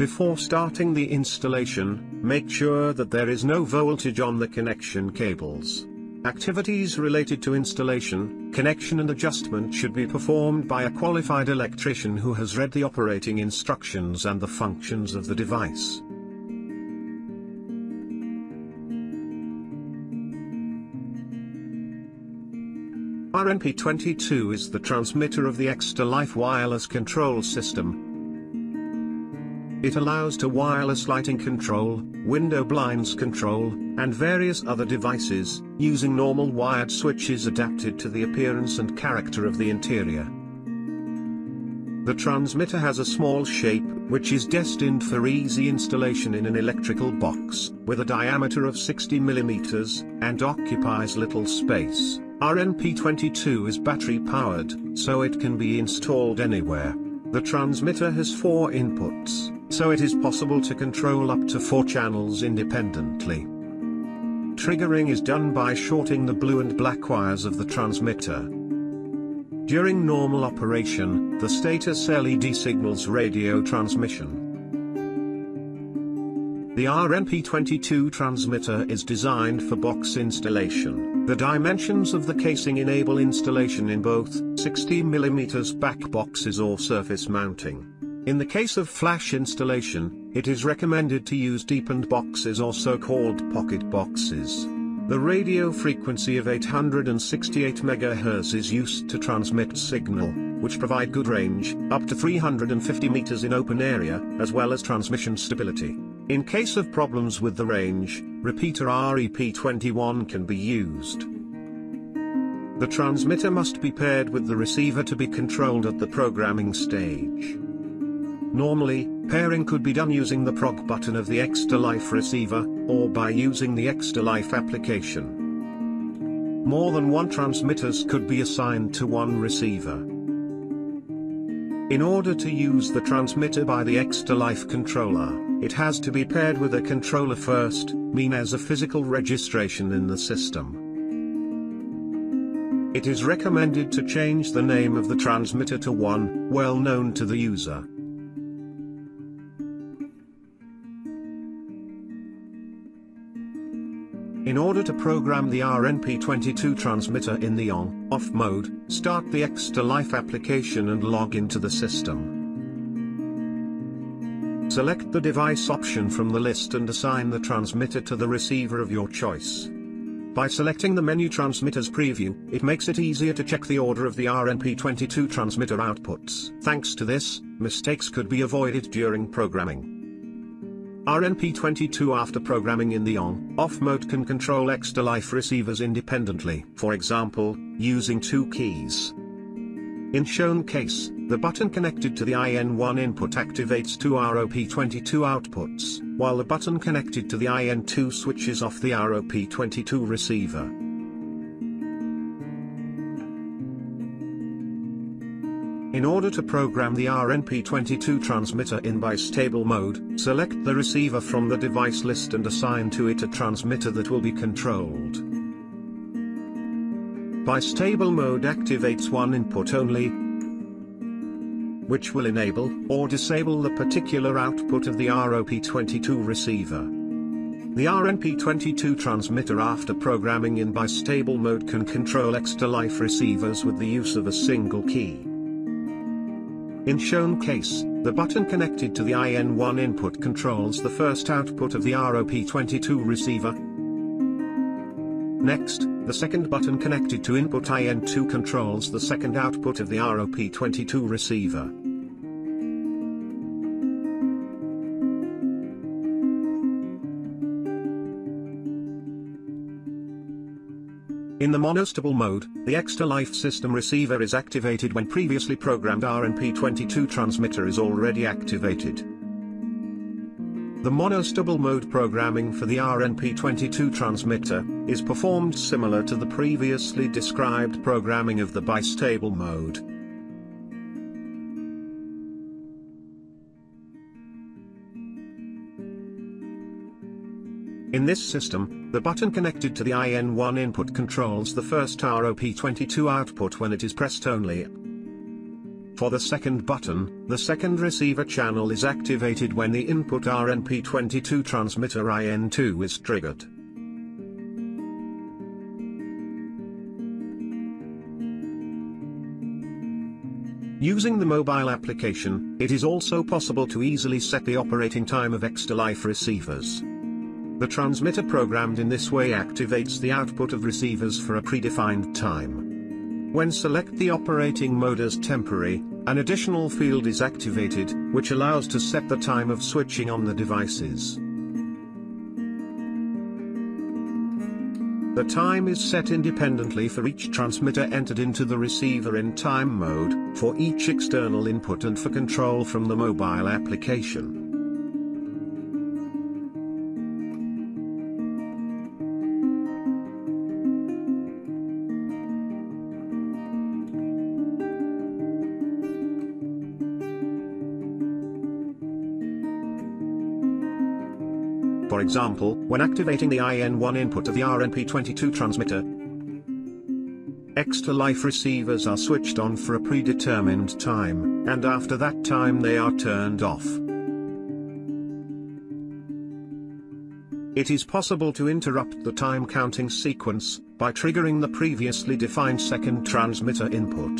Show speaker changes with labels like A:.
A: Before starting the installation, make sure that there is no voltage on the connection cables. Activities related to installation, connection and adjustment should be performed by a qualified electrician who has read the operating instructions and the functions of the device. RNP-22 is the transmitter of the EXTA Life wireless control system. It allows to wireless lighting control, window blinds control, and various other devices, using normal wired switches adapted to the appearance and character of the interior. The transmitter has a small shape, which is destined for easy installation in an electrical box, with a diameter of 60 mm, and occupies little space. RNP-22 is battery powered, so it can be installed anywhere. The transmitter has 4 inputs, so it is possible to control up to 4 channels independently. Triggering is done by shorting the blue and black wires of the transmitter. During normal operation, the status LED signals radio transmission. The RNP-22 transmitter is designed for box installation. The dimensions of the casing enable installation in both 60 mm back boxes or surface mounting. In the case of flash installation, it is recommended to use deepened boxes or so-called pocket boxes. The radio frequency of 868 MHz is used to transmit signal, which provide good range, up to 350 meters in open area, as well as transmission stability. In case of problems with the range, repeater RNP-21 can be used. The transmitter must be paired with the receiver to be controlled at the programming stage. Normally, pairing could be done using the prog button of the EXTA Life receiver, or by using the EXTA Life application. More than one transmitters could be assigned to one receiver. In order to use the transmitter by the EXTA Life controller, it has to be paired with a controller first, meaning as a physical registration in the system. It is recommended to change the name of the transmitter to one well known to the user. In order to program the RNP-22 transmitter in the OnOff mode, start the EXTA Life application and log into the system. Select the device option from the list and assign the transmitter to the receiver of your choice. By selecting the menu Transmitters Preview, it makes it easier to check the order of the RNP-22 transmitter outputs. Thanks to this, mistakes could be avoided during programming. RNP-22 after programming in the OnOff mode can control EXTA Life receivers independently, for example, using 2 keys. In shown case, the button connected to the IN1 input activates 2 RNP-22 outputs, while the button connected to the IN2 switches off the RNP-22 receiver. In order to program the RNP-22 transmitter in bistable mode, select the receiver from the device list and assign to it a transmitter that will be controlled. Bistable mode activates one input only, which will enable or disable the particular output of the RNP-22 receiver. The RNP-22 transmitter after programming in bistable mode can control EXTA Life receivers with the use of a single key. In shown case, the button connected to the IN1 input controls the first output of the RNP-22 receiver. Next, the second button connected to input IN2 controls the second output of the RNP-22 receiver. In the monostable mode, the EXTA Life system receiver is activated when previously programmed RNP-22 transmitter is already activated. The monostable mode programming for the RNP-22 transmitter is performed similar to the previously described programming of the bistable mode. In this system, the button connected to the IN1 input controls the first RNP-22 output when it is pressed only. For the second button, the second receiver channel is activated when the input RNP-22 transmitter IN2 is triggered. Using the mobile application, it is also possible to easily set the operating time of EXTA Life receivers. The transmitter programmed in this way activates the output of receivers for a predefined time. When select the operating mode as temporary, an additional field is activated, which allows to set the time of switching on the devices. The time is set independently for each transmitter entered into the receiver in time mode, for each external input and for control from the mobile application. For example, when activating the IN1 input of the RNP-22 transmitter, EXTA Life receivers are switched on for a predetermined time, and after that time they are turned off. It is possible to interrupt the time counting sequence by triggering the previously defined second transmitter input.